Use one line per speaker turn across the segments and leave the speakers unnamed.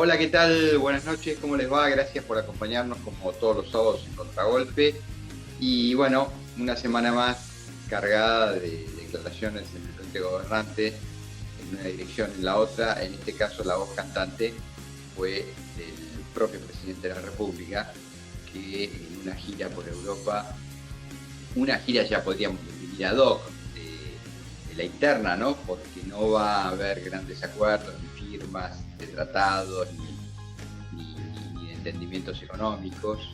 Hola, ¿qué tal? Buenas noches, ¿cómo les va? Gracias por acompañarnos como todos los sábados en Contragolpe. Y bueno, una semana más cargada de declaraciones en el frente gobernante, en una dirección en la otra. En este caso, la voz cantante fue del propio presidente de la República, que en una gira por Europa, una gira ya podríamos definir ad hoc de la interna, ¿no? Porque no va a haber grandes acuerdos, ni firmas de tratados, ni de entendimientos económicos.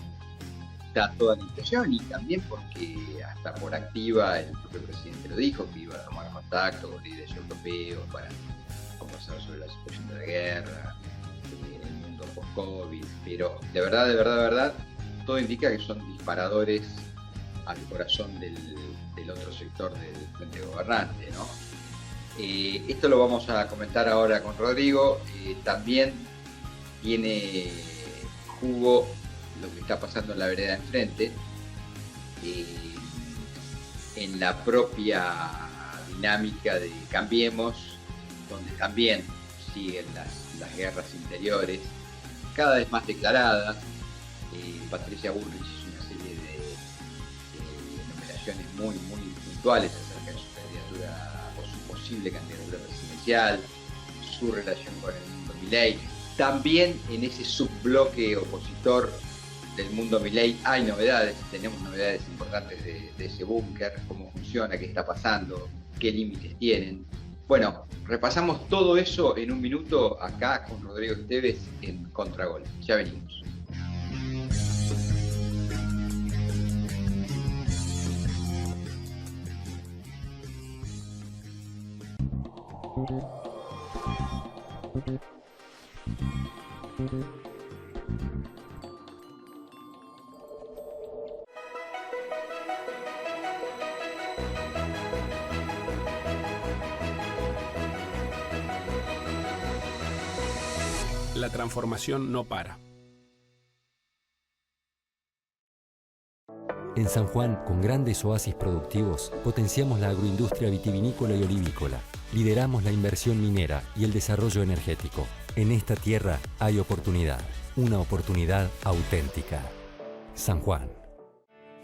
Está toda la intención y también porque hasta por activa el propio presidente lo dijo, que iba a tomar contacto con líderes europeos para conversar sobre la situación de la guerra, el mundo post-COVID, pero de verdad, todo indica que son disparadores al corazón del otro sector del frente gobernante, ¿no? Esto lo vamos a comentar ahora con Rodrigo. También tiene jugo lo que está pasando en la vereda enfrente, eh, en la propia dinámica de Cambiemos, donde también siguen las guerras interiores, cada vez más declaradas. Patricia Bullrich hizo una serie de enumeraciones muy puntuales acerca de su candidatura o su posible candidatura presidencial, su relación con el mundo Milei. También en ese subbloque opositor del mundo Milei hay novedades, tenemos novedades importantes de ese búnker, cómo funciona, qué está pasando, qué límites tienen. Bueno, repasamos todo eso en un minuto acá con Rodrigo Esteves en Contragol. Ya venimos.
La transformación no para.
En San Juan, con grandes oasis productivos, potenciamos la agroindustria vitivinícola y olivícola. Lideramos la inversión minera y el desarrollo energético. En esta tierra hay oportunidad, una oportunidad auténtica. San Juan.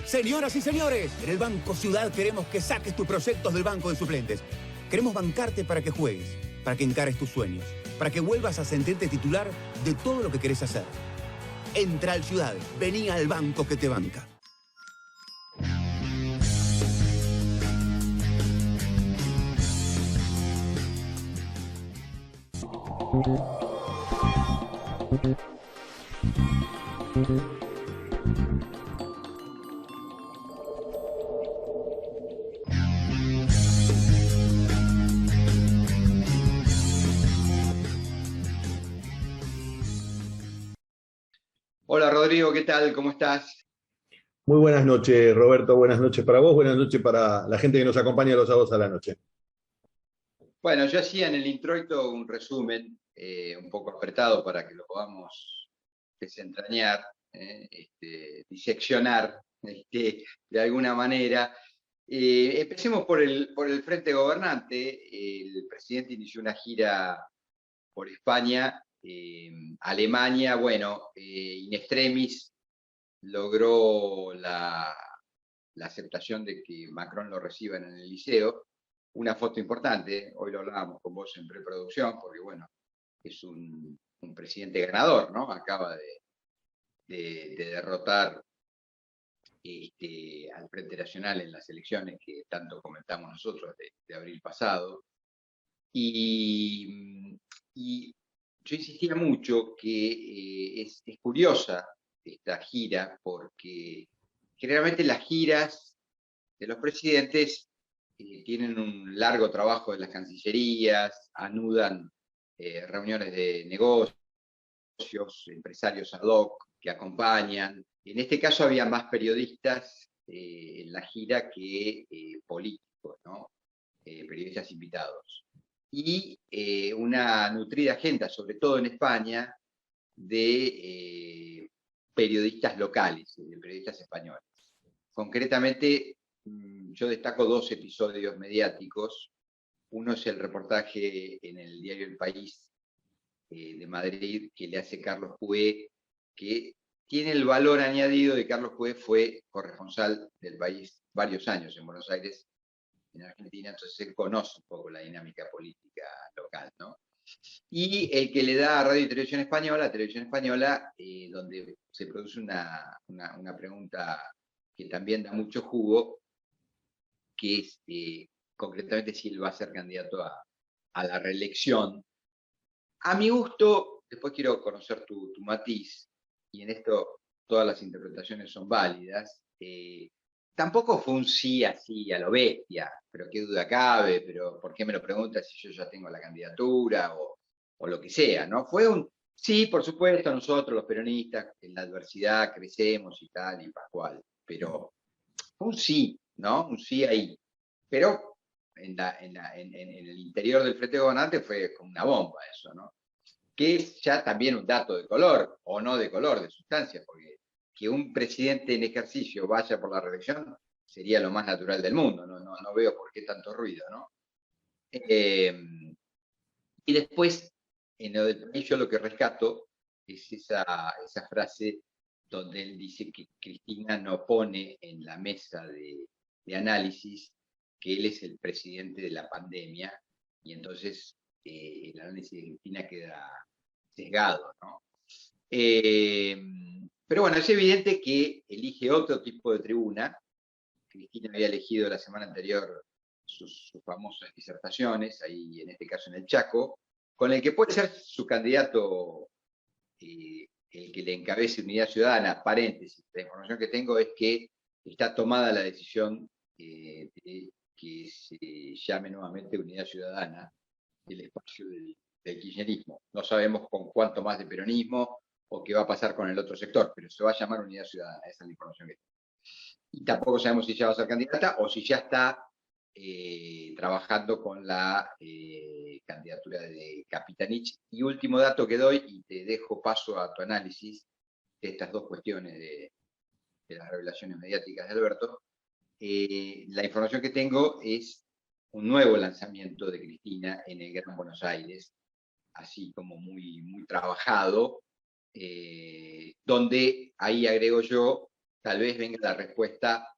Señoras y señores, en el Banco Ciudad queremos que saques tus proyectos del banco de suplentes. Queremos bancarte para que juegues, para que encares tus sueños, para que vuelvas a sentirte titular de todo lo que querés hacer. Entra al Ciudad, vení al banco que te banca.
Hola Rodrigo, ¿qué tal? ¿Cómo estás?
Muy buenas noches, Roberto. Buenas noches para vos, buenas noches para la gente que nos acompaña los sábados a la noche.
Bueno, yo hacía en el introito un resumen un poco apretado para que lo podamos desentrañar, diseccionar de alguna manera. Empecemos por el frente gobernante. El presidente inició una gira por España, Alemania, bueno, in extremis logró la aceptación de que Macron lo reciba en el Liceo. Una foto importante, hoy lo hablábamos con vos en preproducción, porque bueno, es un presidente ganador, ¿no? Acaba de derrotar al Frente Nacional en las elecciones que tanto comentamos nosotros de abril pasado. Y yo insistía mucho que es curiosa esta gira porque generalmente las giras de los presidentes tienen un largo trabajo en las cancillerías, anudan reuniones de negocios, empresarios ad hoc que acompañan. En este caso había más periodistas en la gira que políticos, ¿no? Periodistas invitados. Y una nutrida agenda, sobre todo en España, de periodistas locales, de periodistas españoles. Concretamente, yo destaco dos episodios mediáticos. Uno es el reportaje en el diario El País de Madrid que le hace Carlos Pué, que tiene el valor añadido de Carlos Pué fue corresponsal del país varios años en Buenos Aires, en Argentina, entonces él conoce un poco la dinámica política local, ¿no? Y el que le da a Radio y Televisión Española, donde se produce una pregunta que también da mucho jugo, que es concretamente si él va a ser candidato a la reelección. A mi gusto, después quiero conocer tu matiz, y en esto todas las interpretaciones son válidas. Tampoco fue un sí así a lo bestia, pero qué duda cabe, pero ¿por qué me lo preguntas si yo ya tengo la candidatura o lo que sea, ¿no? Fue un sí, por supuesto, nosotros los peronistas en la adversidad crecemos y tal, y pascual, pero fue un sí, ¿no? Un sí ahí. Pero en el interior del Frente Gobernante fue como una bomba eso, ¿no? Que es ya también un dato de color, o no de color, de sustancia, porque que un presidente en ejercicio vaya por la reelección sería lo más natural del mundo, no veo por qué tanto ruido, ¿no? Y después, en lo del país, yo lo que rescato es esa frase donde él dice que Cristina no pone en la mesa de análisis que él es el presidente de la pandemia, y entonces el análisis de Cristina queda sesgado, ¿no? Pero bueno, es evidente que elige otro tipo de tribuna. Cristina había elegido la semana anterior sus famosas disertaciones, ahí en este caso en el Chaco, con el que puede ser su candidato, el que le encabece Unidad Ciudadana. Paréntesis, la información que tengo es que está tomada la decisión de que se llame nuevamente Unidad Ciudadana el espacio del kirchnerismo. No sabemos con cuánto más de peronismo o qué va a pasar con el otro sector, pero se va a llamar Unidad Ciudadana, esa es la información que tengo. Y tampoco sabemos si ya va a ser candidata o si ya está trabajando con la candidatura de Capitanich. Y último dato que doy, y te dejo paso a tu análisis de estas dos cuestiones de las revelaciones mediáticas de Alberto. La información que tengo es un nuevo lanzamiento de Cristina en el Gran Buenos Aires, así como muy, muy trabajado, donde ahí agrego yo, tal vez venga la respuesta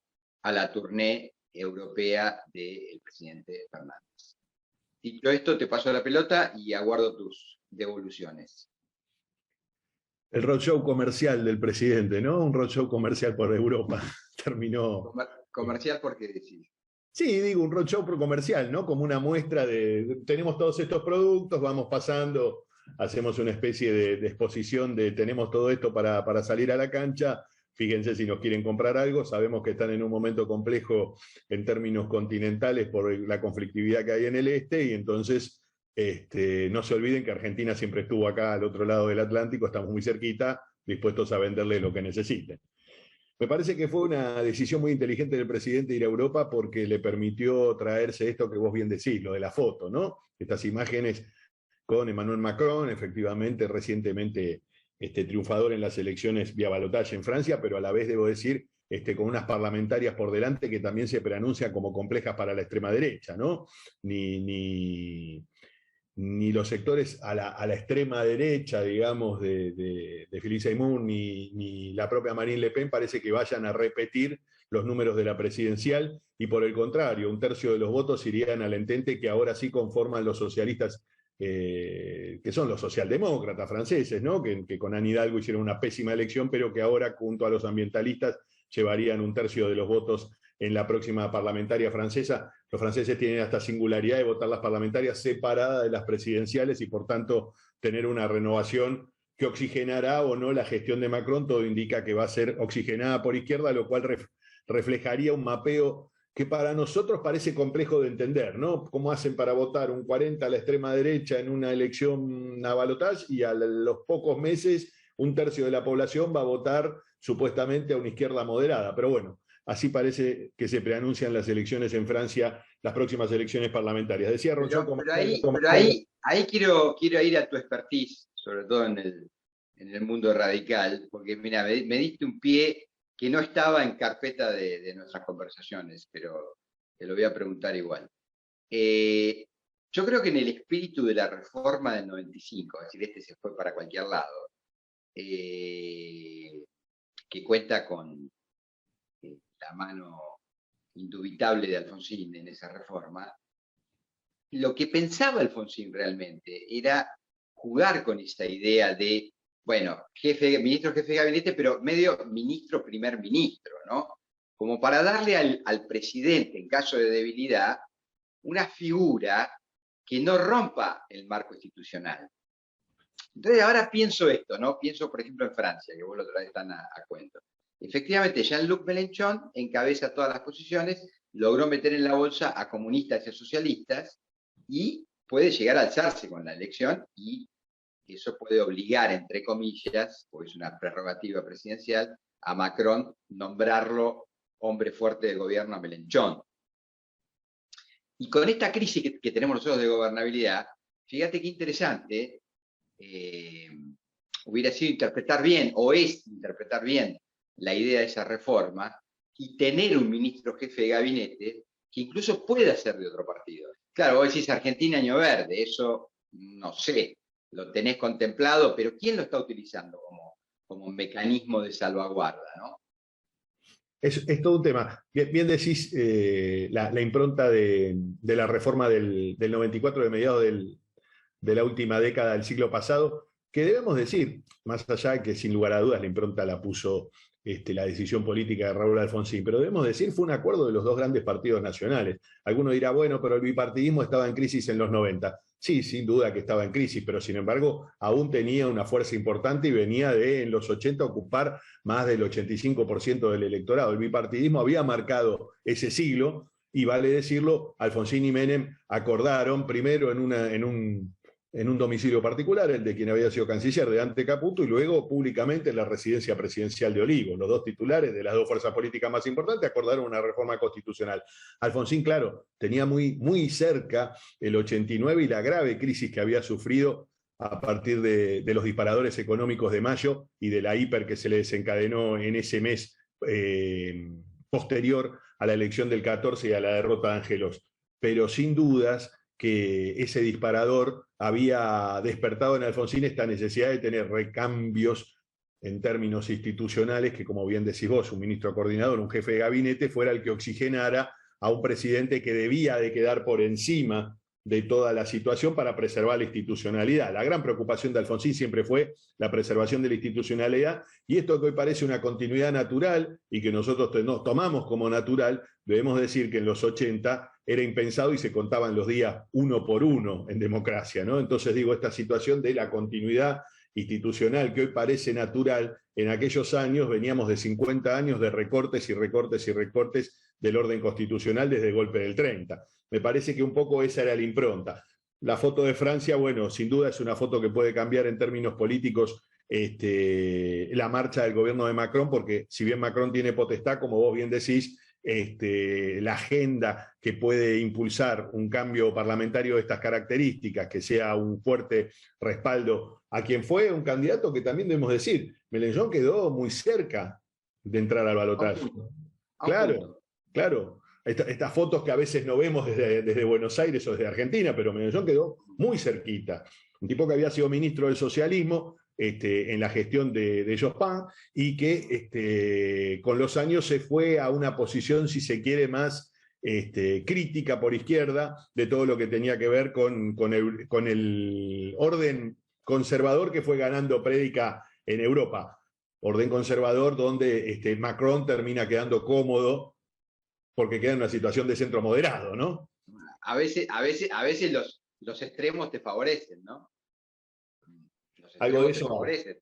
a la tournée europea del presidente Fernández. Dicho esto, te paso la pelota y aguardo tus devoluciones.
El roadshow comercial del presidente, ¿no? Un roadshow comercial por Europa. Terminó.
Comercial porque decís.
Sí, digo, un roadshow comercial, ¿no? Como una muestra tenemos todos estos productos, vamos pasando, hacemos una especie de exposición de tenemos todo esto para salir a la cancha, fíjense si nos quieren comprar algo, sabemos que están en un momento complejo en términos continentales por la conflictividad que hay en el este, y entonces no se olviden que Argentina siempre estuvo acá al otro lado del Atlántico, estamos muy cerquita, dispuestos a venderle lo que necesiten. Me parece que fue una decisión muy inteligente del presidente ir a Europa porque le permitió traerse esto que vos bien decís, lo de la foto, ¿no? Estas imágenes con Emmanuel Macron, efectivamente, recientemente triunfador en las elecciones vía balotaje en Francia, pero a la vez, debo decir, con unas parlamentarias por delante que también se preanuncian como complejas para la extrema derecha, ¿no? Ni los sectores a la extrema derecha, digamos, de Philippe Seymour, ni la propia Marine Le Pen parece que vayan a repetir los números de la presidencial, y por el contrario, un tercio de los votos irían al entente que ahora sí conforman los socialistas, que son los socialdemócratas franceses, ¿no? Que con Anne Hidalgo hicieron una pésima elección, pero que ahora, junto a los ambientalistas, llevarían un tercio de los votos en la próxima parlamentaria francesa. Los franceses tienen esta singularidad de votar las parlamentarias separadas de las presidenciales y por tanto tener una renovación que oxigenará o no la gestión de Macron. Todo indica que va a ser oxigenada por izquierda, lo cual reflejaría un mapeo que para nosotros parece complejo de entender, ¿no? ¿Cómo hacen para votar un 40 a la extrema derecha en una elección a balotaje y a los pocos meses un tercio de la población va a votar supuestamente a una izquierda moderada? Pero bueno, así parece que se preanuncian las elecciones en Francia, las próximas elecciones parlamentarias. Decía Rochó,
pero ahí quiero ir a tu expertise, sobre todo en el mundo radical, porque mira, me diste un pie que no estaba en carpeta de nuestras conversaciones, pero te lo voy a preguntar igual. Yo creo que en el espíritu de la reforma del 95, es decir, se fue para cualquier lado, que cuenta con la mano indubitable de Alfonsín en esa reforma, lo que pensaba Alfonsín realmente era jugar con esa idea de, bueno, ministro jefe de gabinete, pero medio ministro primer ministro, ¿no? Como para darle al presidente, en caso de debilidad, una figura que no rompa el marco institucional. Entonces ahora pienso esto, ¿no? Pienso, por ejemplo, en Francia, que vos lo traes tan a cuento. Efectivamente, Jean-Luc Mélenchon encabeza todas las posiciones, logró meter en la bolsa a comunistas y a socialistas y puede llegar a alzarse con la elección y eso puede obligar, entre comillas, porque es una prerrogativa presidencial, a Macron nombrarlo hombre fuerte del gobierno a Mélenchon. Y con esta crisis que tenemos nosotros de gobernabilidad, fíjate qué interesante, hubiera sido interpretar bien, o es interpretar bien, la idea de esa reforma y tener un ministro jefe de gabinete que incluso pueda ser de otro partido. Claro, vos decís Argentina año verde, eso no sé, lo tenés contemplado, pero ¿quién lo está utilizando como un mecanismo de salvaguarda, ¿no?
Es todo un tema. Bien decís la impronta de la reforma del 94, de mediados de la última década del siglo pasado, que debemos decir, más allá de que sin lugar a dudas la impronta la puso la decisión política de Raúl Alfonsín, pero debemos decir fue un acuerdo de los dos grandes partidos nacionales. Alguno dirá, bueno, pero el bipartidismo estaba en crisis en los 90. Sí, sin duda que estaba en crisis, pero sin embargo aún tenía una fuerza importante y venía de en los 80 ocupar más del 85% del electorado. El bipartidismo había marcado ese siglo y vale decirlo, Alfonsín y Menem acordaron primero en un domicilio particular, el de quien había sido canciller, de Ante Caputo, y luego públicamente en la residencia presidencial de Olivos. Los dos titulares de las dos fuerzas políticas más importantes acordaron una reforma constitucional. Alfonsín, claro, tenía muy, muy cerca el 89 y la grave crisis que había sufrido a partir de los disparadores económicos de mayo y de la hiper que se le desencadenó en ese mes posterior a la elección del 14 y a la derrota de Angelos. Pero sin dudas que ese disparador había despertado en Alfonsín esta necesidad de tener recambios en términos institucionales, que como bien decís vos, un ministro coordinador, un jefe de gabinete, fuera el que oxigenara a un presidente que debía de quedar por encima de toda la situación para preservar la institucionalidad. La gran preocupación de Alfonsín siempre fue la preservación de la institucionalidad, y esto que hoy parece una continuidad natural y que nosotros nos tomamos como natural, debemos decir que en los 80 era impensado y se contaban los días uno por uno en democracia, ¿no? Entonces digo, esta situación de la continuidad institucional que hoy parece natural, en aquellos años veníamos de 50 años de recortes y recortes y recortes del orden constitucional desde el golpe del 30. Me parece que un poco esa era la impronta. La foto de Francia, bueno, sin duda es una foto que puede cambiar en términos políticos la marcha del gobierno de Macron, porque si bien Macron tiene potestad, como vos bien decís, la agenda que puede impulsar un cambio parlamentario de estas características, que sea un fuerte respaldo a quien fue un candidato que también debemos decir, Mélenchon quedó muy cerca de entrar al balotaje. Claro, claro. Estas fotos que a veces no vemos desde Buenos Aires o desde Argentina, pero Mélenchon quedó muy cerquita. Un tipo que había sido ministro del socialismo en la gestión de Jospin y que con los años se fue a una posición, si se quiere, más crítica por izquierda de todo lo que tenía que ver con el orden conservador que fue ganando prédica en Europa. Orden conservador donde Macron termina quedando cómodo porque queda en una situación de centro moderado, ¿no?
A veces los extremos te favorecen, ¿no?
Algo de eso.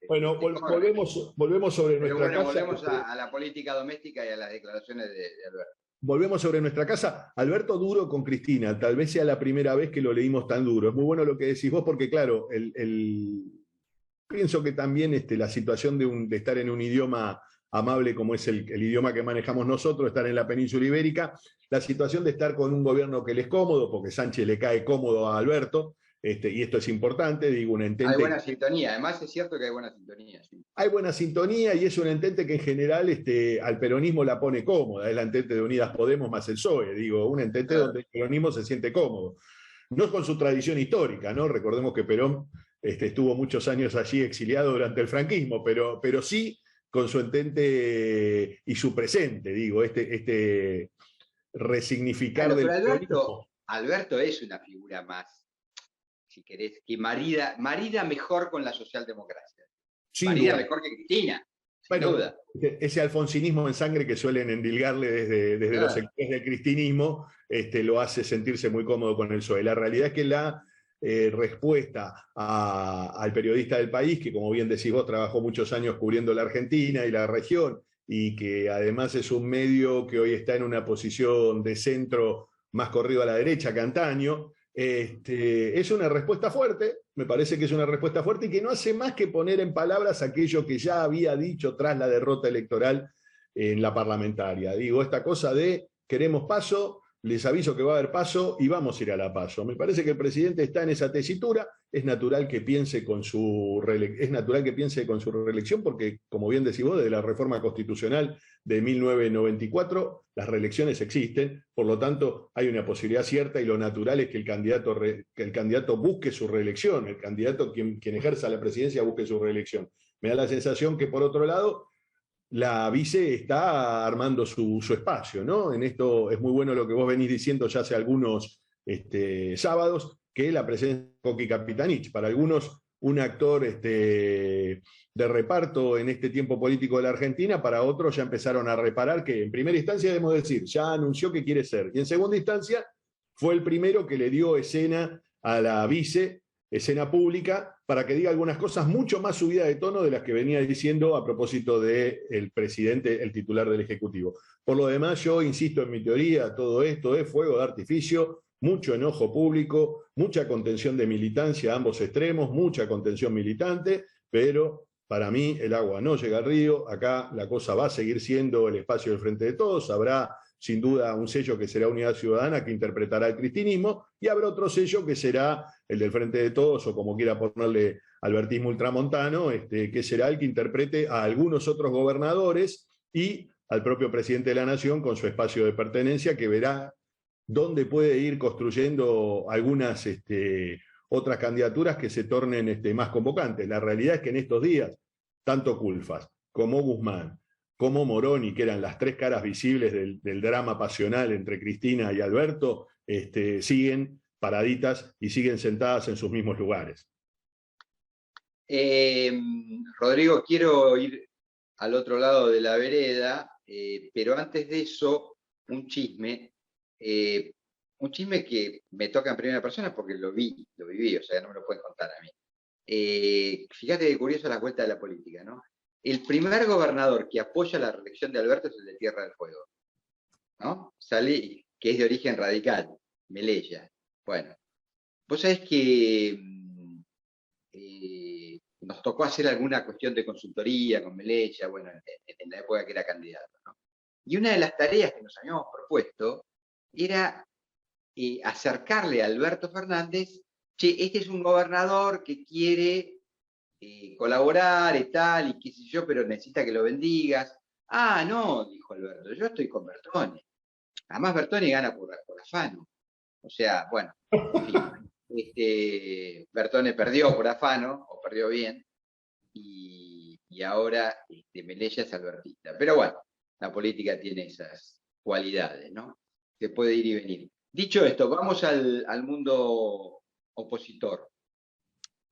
Bueno, volvemos sobre nuestra casa.
Volvemos a la política doméstica y a las declaraciones de Alberto.
Volvemos sobre nuestra casa. Alberto duro con Cristina, tal vez sea la primera vez que lo leímos tan duro. Es muy bueno lo que decís vos, porque claro, pienso que también la situación de estar en un idioma amable como es el idioma que manejamos nosotros, estar en la península ibérica, la situación de estar con un gobierno que le es cómodo, porque Sánchez le cae cómodo a Alberto, y esto es importante, digo, un entente...
Hay buena sintonía, además es cierto que hay buena sintonía. Sí.
Hay buena sintonía y es un entente que en general al peronismo la pone cómoda, es la entente de Unidas Podemos más el PSOE, digo, un entente donde el peronismo se siente cómodo. no con su tradición histórica, ¿no? Recordemos que Perón estuvo muchos años allí exiliado durante el franquismo, pero sí con su entente y su presente, digo, este resignificar
Claro,
del
pero
peronismo.
Alberto es una figura más, si querés, que marida mejor con la socialdemocracia.
Sin
Marida
duda.
mejor que Cristina, sin
Bueno,
duda.
ese alfonsinismo en sangre que suelen endilgarle desde los sectores del cristinismo, lo hace sentirse muy cómodo con el PSOE. La realidad es que la respuesta al periodista del País, que como bien decís vos, trabajó muchos años cubriendo la Argentina y la región, y que además es un medio que hoy está en una posición de centro más corrido a la derecha que antaño, es una respuesta fuerte, me parece que es una respuesta fuerte y que no hace más que poner en palabras aquello que ya había dicho tras la derrota electoral en la parlamentaria. Digo, esta cosa de queremos paso, les aviso que va a haber paso y vamos a ir a la paso. Me parece que el presidente está en esa tesitura, es natural que piense con su reelección porque, como bien decís vos, desde la reforma constitucional de 1994, las reelecciones existen, por lo tanto hay una posibilidad cierta y lo natural es que el candidato busque su reelección, el candidato quien ejerza la presidencia busque su reelección. Me da la sensación que por otro lado la vice está armando su espacio, ¿no? En esto es muy bueno lo que vos venís diciendo ya hace algunos sábados, que la presencia de Coqui Capitanich, para algunos un actor de reparto en este tiempo político de la Argentina, para otros ya empezaron a reparar que en primera instancia debemos decir, ya anunció que quiere ser, y en segunda instancia fue el primero que le dio escena a la vice, escena pública, para que diga algunas cosas mucho más subidas de tono de las que venía diciendo a propósito del presidente, el titular del Ejecutivo. Por lo demás, yo insisto en mi teoría, todo esto es fuego de artificio, mucho enojo público, mucha contención de militancia a ambos extremos, mucha contención militante, pero para mí el agua no llega al río, acá la cosa va a seguir siendo el espacio del Frente de Todos, habrá sin duda un sello que será Unidad Ciudadana que interpretará el cristinismo y habrá otro sello que será el del Frente de Todos o como quiera ponerle albertismo ultramontano, que será el que interprete a algunos otros gobernadores y al propio presidente de la Nación con su espacio de pertenencia que verá dónde puede ir construyendo algunas otras candidaturas que se tornen más convocantes. La realidad es que en estos días, tanto Culfas como Guzmán, como Moroni, que eran las tres caras visibles del drama pasional entre Cristina y Alberto, siguen paraditas y siguen sentadas en sus mismos lugares.
Rodrigo, quiero ir al otro lado de la vereda, pero antes de eso, un chisme que me toca en primera persona porque lo viví, o sea, no me lo pueden contar a mí. Fíjate que curioso la vuelta de la política, ¿no? El primer gobernador que apoya la reelección de Alberto es el de Tierra del Fuego, ¿no? Sale, que es de origen radical, Melella. Bueno, vos sabés que nos tocó hacer alguna cuestión de consultoría con Melella, bueno, en la época que era candidato, ¿no? Y una de las tareas que nos habíamos propuesto era acercarle a Alberto Fernández, che, este es un gobernador que quiere colaborar y tal, y qué sé yo, pero necesita que lo bendigas. Ah, no, dijo Alberto, yo estoy con Bertone. Además Bertone gana por afano. O sea, bueno, en fin, Bertone perdió por afano, o perdió bien, y ahora Melella es albertista. Pero bueno, la política tiene esas cualidades, ¿no? Se puede ir y venir. Dicho esto, vamos al mundo opositor.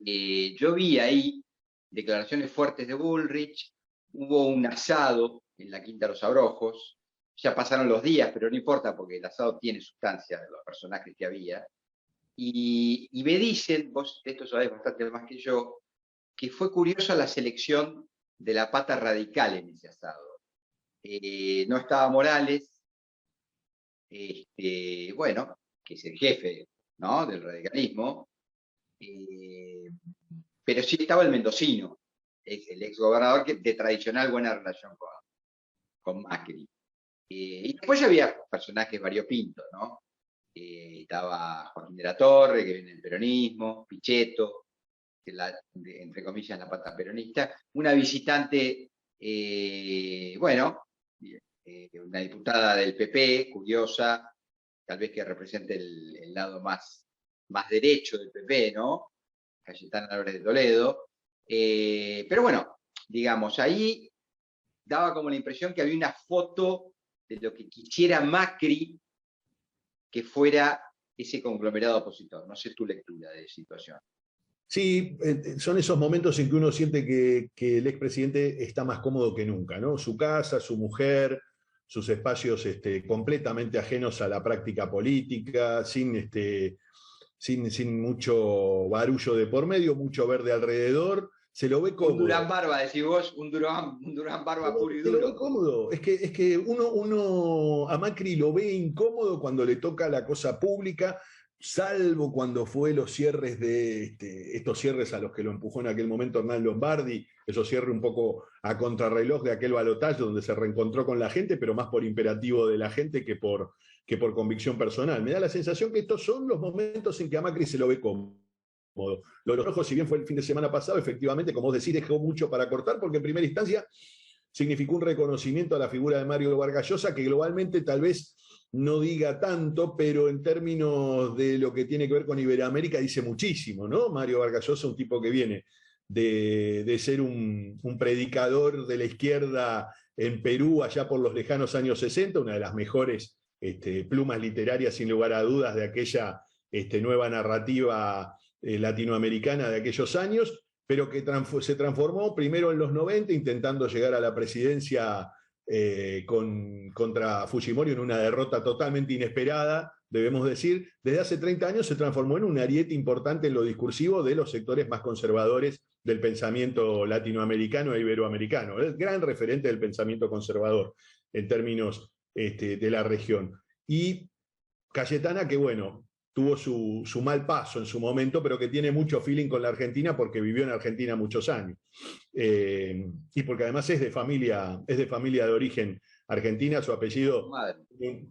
Yo vi ahí declaraciones fuertes de Bullrich, hubo un asado en la Quinta de los Abrojos, ya pasaron los días, pero no importa porque el asado tiene sustancia de los personajes que había, y me dicen, vos esto sabés bastante más que yo, que fue curiosa la selección de la pata radical en ese asado. No estaba Morales, bueno, que es el jefe, ¿no?, del radicalismo, pero sí estaba el mendocino, el exgobernador de tradicional buena relación con Macri. Y después ya había personajes variopintos, ¿no? Estaba Joaquín de la Torre, que viene del peronismo, Pichetto, entre comillas la pata peronista, una visitante, bueno, una diputada del PP, curiosa, tal vez que represente el lado más más derecho del PP, ¿no? Cayetana Álvarez de Toledo. Pero bueno, digamos, ahí daba como la impresión que había una foto de lo que quisiera Macri que fuera ese conglomerado opositor. No sé tu lectura de la situación.
Sí, son esos momentos en que uno siente que el expresidente está más cómodo que nunca, ¿no? Su casa, su mujer, sus espacios completamente ajenos a la práctica política, sin mucho barullo de por medio, mucho verde alrededor. Se lo ve cómodo.
Un Durán Barba, decís vos, un Durán Barba puro y
Se lo ve
duro.
cómodo. Es que uno a Macri lo ve incómodo cuando le toca la cosa pública, salvo cuando fue los cierres de estos cierres a los que lo empujó en aquel momento Hernán Lombardi, esos cierres un poco a contrarreloj de aquel balotaje donde se reencontró con la gente, pero más por imperativo de la gente que por convicción personal. Me da la sensación que estos son los momentos en que a Macri se lo ve cómodo. Lo de los rojos, si bien fue el fin de semana pasado, efectivamente, como vos decís, dejó mucho para cortar, porque en primera instancia significó un reconocimiento a la figura de Mario Vargas Llosa, que globalmente tal vez no diga tanto, pero en términos de lo que tiene que ver con Iberoamérica dice muchísimo, ¿no? Mario Vargas Llosa, un tipo que viene de ser un predicador de la izquierda en Perú allá por los lejanos años 60, una de las mejores plumas literarias, sin lugar a dudas, de aquella nueva narrativa latinoamericana de aquellos años, pero que se transformó primero en los 90, intentando llegar a la presidencia contra Fujimori en una derrota totalmente inesperada, debemos decir. Desde hace 30 años se transformó en un ariete importante en lo discursivo de los sectores más conservadores del pensamiento latinoamericano e iberoamericano, el gran referente del pensamiento conservador en términos de la región. Y Cayetana, que bueno, tuvo su mal paso en su momento, pero que tiene mucho feeling con la Argentina porque vivió en Argentina muchos años. Y porque además es de familia de origen argentina, su apellido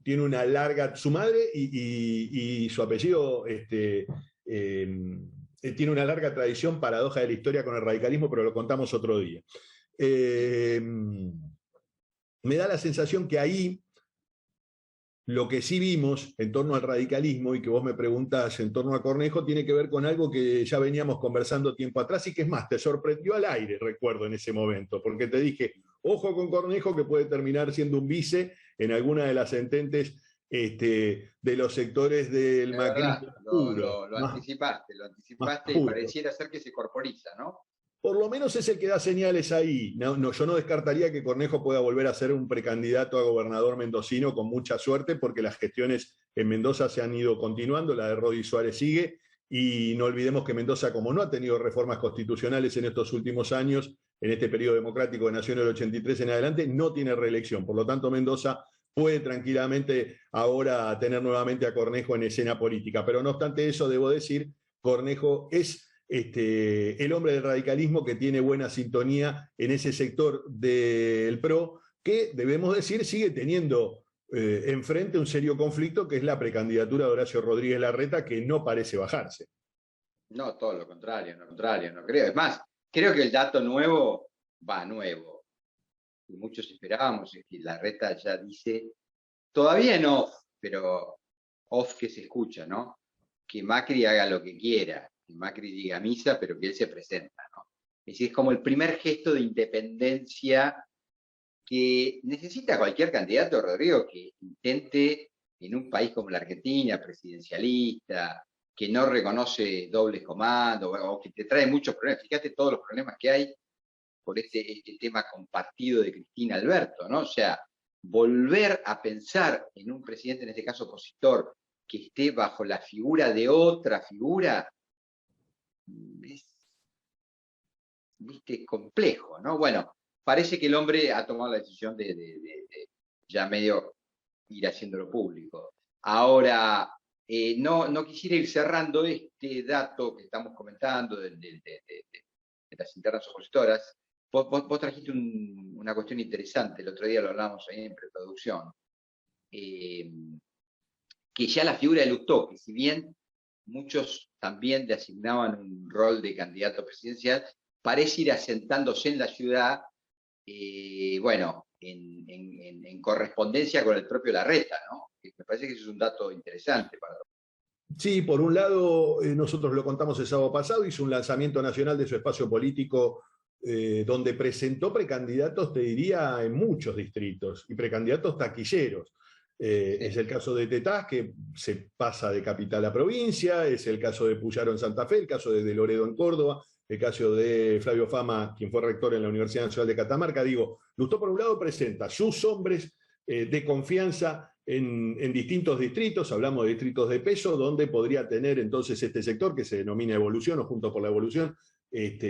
tiene una larga, su madre y su apellido tiene una larga tradición, paradoja de la historia con el radicalismo, pero lo contamos otro día. Me da la sensación que ahí lo que sí vimos en torno al radicalismo, y que vos me preguntás en torno a Cornejo, tiene que ver con algo que ya veníamos conversando tiempo atrás, y que es más, te sorprendió al aire, recuerdo en ese momento, porque te dije, ojo con Cornejo, que puede terminar siendo un vice en alguna de las ententes de los sectores del macrismo puro.
Lo anticipaste y pareciera ser que se corporiza, ¿no?
Por lo menos es el que da señales ahí. Yo no descartaría que Cornejo pueda volver a ser un precandidato a gobernador mendocino con mucha suerte, porque las gestiones en Mendoza se han ido continuando, la de Rodi Suárez sigue, y no olvidemos que Mendoza, como no ha tenido reformas constitucionales en estos últimos años, en este periodo democrático que nació en el 83 en adelante, no tiene reelección. Por lo tanto, Mendoza puede tranquilamente ahora tener nuevamente a Cornejo en escena política. Pero no obstante eso, debo decir, Cornejo es el hombre del radicalismo que tiene buena sintonía en ese sector del PRO, que debemos decir sigue teniendo enfrente un serio conflicto, que es la precandidatura de Horacio Rodríguez Larreta, que no parece bajarse.
No, todo lo contrario, no creo. Es más, creo que el dato nuevo, y muchos esperábamos, es que Larreta ya dice, todavía en off, pero off que se escucha, ¿no? Que Macri haga lo que quiera, que Macri diga misa, pero que él se presenta, ¿no? Es decir, es como el primer gesto de independencia que necesita cualquier candidato, Rodrigo, que intente en un país como la Argentina, presidencialista, que no reconoce dobles comandos, o que te trae muchos problemas. Fíjate todos los problemas que hay por este tema compartido de Cristina Alberto, ¿no? O sea, volver a pensar en un presidente, en este caso opositor, que esté bajo la figura de otra figura, es, viste, complejo, ¿no? Bueno, parece que el hombre ha tomado la decisión de ya medio ir haciéndolo público. Ahora, no quisiera ir cerrando este dato que estamos comentando de las internas opositoras. Vos trajiste una cuestión interesante, el otro día lo hablamos ahí en preproducción, que ya la figura de Lustó, que si bien muchos también le asignaban un rol de candidato presidencial, parece ir asentándose en la ciudad, bueno, en correspondencia con el propio Larreta, ¿no? Me parece que eso es un dato interesante para
Sí, por un lado, nosotros lo contamos el sábado pasado, hizo un lanzamiento nacional de su espacio político donde presentó precandidatos, te diría, en muchos distritos, y precandidatos taquilleros. Es el caso de Tetaz, que se pasa de capital a provincia, es el caso de Puyaro en Santa Fe, el caso de Loredo en Córdoba, el caso de Flavio Fama, quien fue rector en la Universidad Nacional de Catamarca. Digo, Lustó por un lado presenta sus hombres de confianza en distintos distritos, hablamos de distritos de peso, donde podría tener entonces este sector que se denomina Evolución o Juntos por la Evolución,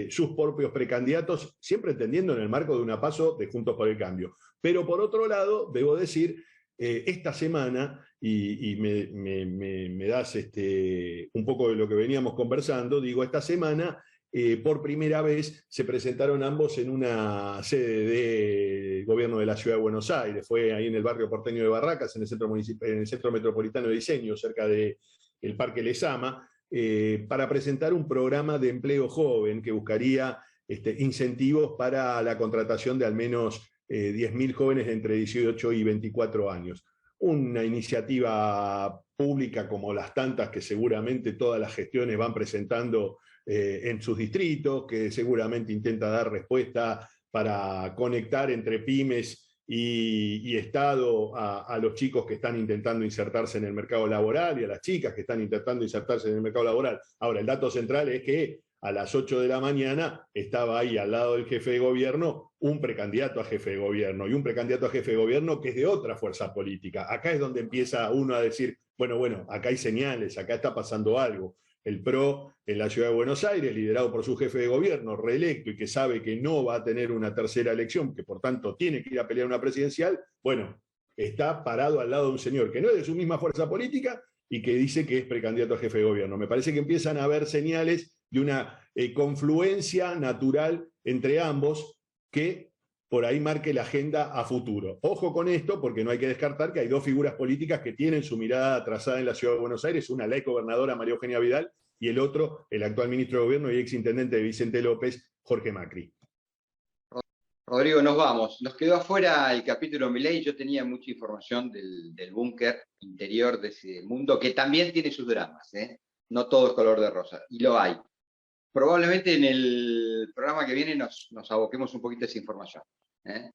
sus propios precandidatos, siempre entendiendo en el marco de una PASO de Juntos por el Cambio. Pero por otro lado, debo decir, esta semana, y me das un poco de lo que veníamos conversando, digo, esta semana, por primera vez se presentaron ambos en una sede del gobierno de la Ciudad de Buenos Aires, fue ahí en el barrio porteño de Barracas, en el Centro Metropolitano de Diseño, cerca del Parque Lezama, para presentar un programa de empleo joven que buscaría incentivos para la contratación de al menos 10.000 jóvenes de entre 18 y 24 años. Una iniciativa pública como las tantas que seguramente todas las gestiones van presentando en sus distritos, que seguramente intenta dar respuesta para conectar entre pymes y Estado a los chicos que están intentando insertarse en el mercado laboral y a las chicas que están intentando insertarse en el mercado laboral. Ahora, el dato central es que a las 8 de la mañana estaba ahí al lado del jefe de gobierno un precandidato a jefe de gobierno, y un precandidato a jefe de gobierno que es de otra fuerza política. Acá es donde empieza uno a decir, bueno, acá hay señales, acá está pasando algo. El PRO en la Ciudad de Buenos Aires, liderado por su jefe de gobierno, reelecto, y que sabe que no va a tener una tercera elección, que por tanto tiene que ir a pelear una presidencial, bueno, está parado al lado de un señor que no es de su misma fuerza política y que dice que es precandidato a jefe de gobierno. Me parece que empiezan a haber señales de una confluencia natural entre ambos que por ahí marque la agenda a futuro. Ojo con esto, porque no hay que descartar que hay dos figuras políticas que tienen su mirada trazada en la Ciudad de Buenos Aires, una la exgobernadora María Eugenia Vidal y el otro, el actual ministro de Gobierno y exintendente de Vicente López, Jorge Macri.
Rodrigo, nos vamos. Nos quedó afuera el capítulo Milei. Yo tenía mucha información del búnker interior de ese mundo, que también tiene sus dramas, ¿eh? No todo es color de rosa, y lo hay. Probablemente en el programa que viene nos aboquemos un poquito a esa información, ¿eh?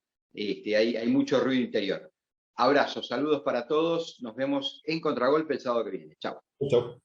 Hay mucho ruido interior. Abrazos, saludos para todos. Nos vemos en Contragolpe el sábado que viene. Chao.
Chao.